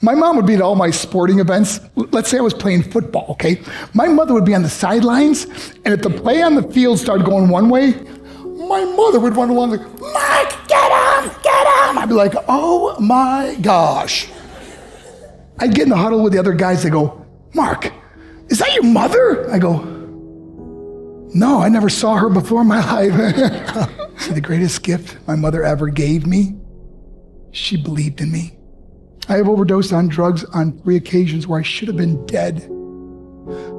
My mom would be at all my sporting events. Let's say I was playing football, okay? My mother would be on the sidelines, and if the play on the field started going one way, my mother would run along like, Mark, get him, get him. I'd be like, oh my gosh. I'd get in the huddle with the other guys. They go, Mark, is that your mother? I go, no, I never saw her before in my life. See, the greatest gift my mother ever gave me, she believed in me. I have overdosed on drugs on 3 occasions where I should have been dead.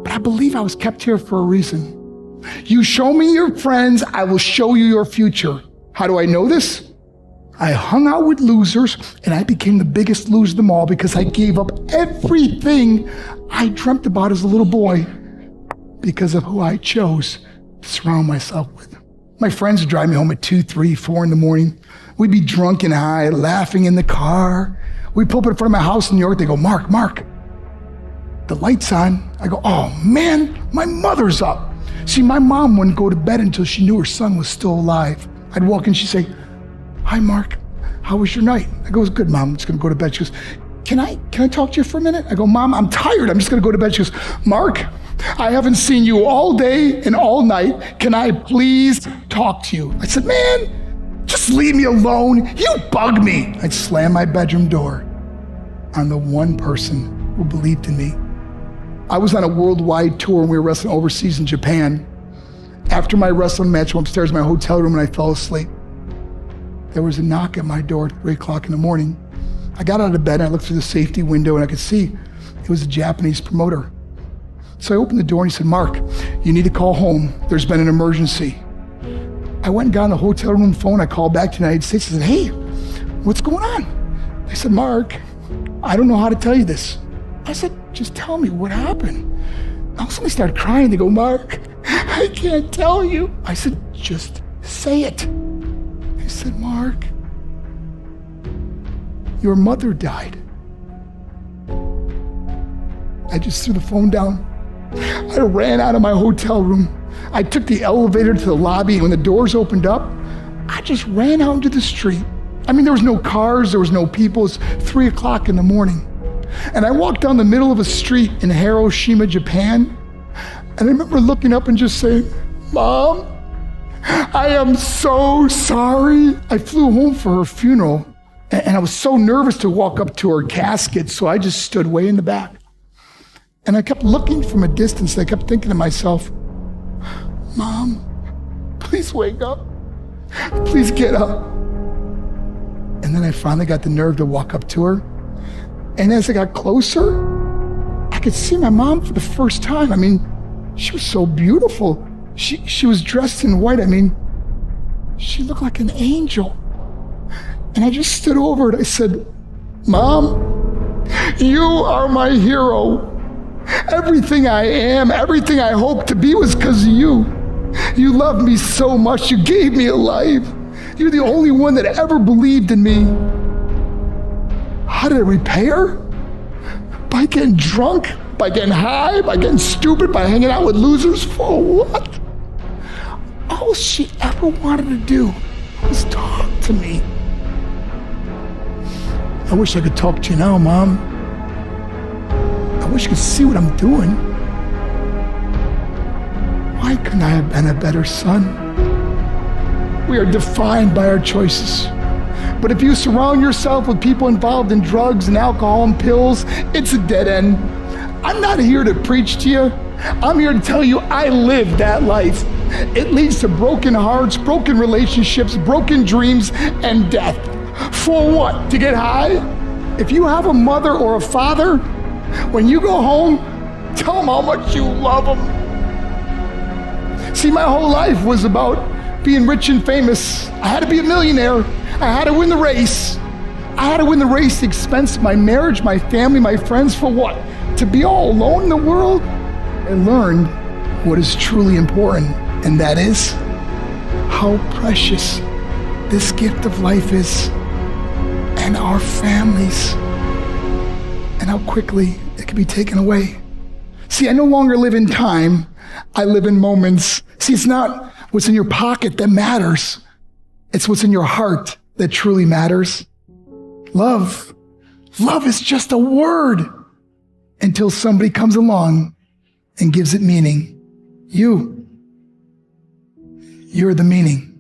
But I believe I was kept here for a reason. You show me your friends, I will show you your future. How do I know this? I hung out with losers, and I became the biggest loser of them all because I gave up everything I dreamt about as a little boy because of who I chose to surround myself with. My friends would drive me home at 2, 3, 4 in the morning. We'd be drunk and high, laughing in the car. We'd pull up in front of my house in New York. They go, Mark, the light's on. I go, oh man, my mother's up. See, my mom wouldn't go to bed until she knew her son was still alive. I'd walk in, she'd say, hi, Mark, how was your night? I go, it was good, Mom, I'm just gonna go to bed. She goes, can I talk to you for a minute? I go, Mom, I'm tired, I'm just gonna go to bed. She goes, Mark, I haven't seen you all day and all night. Can I please talk to you? I said, man, just leave me alone. You bug me. I'd slam my bedroom door on the one person who believed in me. I was on a worldwide tour and we were wrestling overseas in Japan. After my wrestling match, I went upstairs in my hotel room and I fell asleep. There was a knock at my door at 3 o'clock in the morning. I got out of bed and I looked through the safety window and I could see it was a Japanese promoter. So I opened the door and he said, Mark, you need to call home. There's been an emergency. I went and got on the hotel room phone. I called back to the United States. I said, hey, what's going on? They said, Mark, I don't know how to tell you this. I said, just tell me what happened. All of a sudden they started crying. They go, Mark, I can't tell you. I said, just say it. They said, Mark, your mother died. I just threw the phone down. I ran out of my hotel room. I took the elevator to the lobby, and when the doors opened up, I just ran out into the street. I mean, there was no cars, there was no people. It's 3 o'clock in the morning. And I walked down the middle of a street in Hiroshima, Japan, and I remember looking up and just saying, Mom, I am so sorry. I flew home for her funeral, and I was so nervous to walk up to her casket, so I just stood way in the back. And I kept looking from a distance, and I kept thinking to myself, Mom, please wake up. Please get up. And then I finally got the nerve to walk up to her. And as I got closer, I could see my mom for the first time. I mean, she was so beautiful. She was dressed in white. I mean, she looked like an angel. And I just stood over it. I said, Mom, you are my hero. Everything I am, everything I hope to be was because of you. You loved me so much. You gave me a life. You're the only one that ever believed in me. How did I repay her? By getting drunk, by getting high, by getting stupid, by hanging out with losers? For what? All she ever wanted to do was talk to me. I wish I could talk to you now, Mom. I wish you could see what I'm doing. Why couldn't I have been a better son? We are defined by our choices. But if you surround yourself with people involved in drugs and alcohol and pills, it's a dead end. I'm not here to preach to you. I'm here to tell you I lived that life. It leads to broken hearts, broken relationships, broken dreams, and death. For what? To get high? If you have a mother or a father, when you go home, tell them how much you love them. See, my whole life was about being rich and famous. I had to be a millionaire. I had to win the race. I had to win the race at the expense of my marriage, my family, my friends. For what? To be all alone in the world? I learned what is truly important, and that is how precious this gift of life is, and our families, and how quickly it can be taken away. See, I no longer live in time. I live in moments. See, it's not what's in your pocket that matters. It's what's in your heart that truly matters. Love Love is just a word until somebody comes along and gives it meaning. You're the meaning.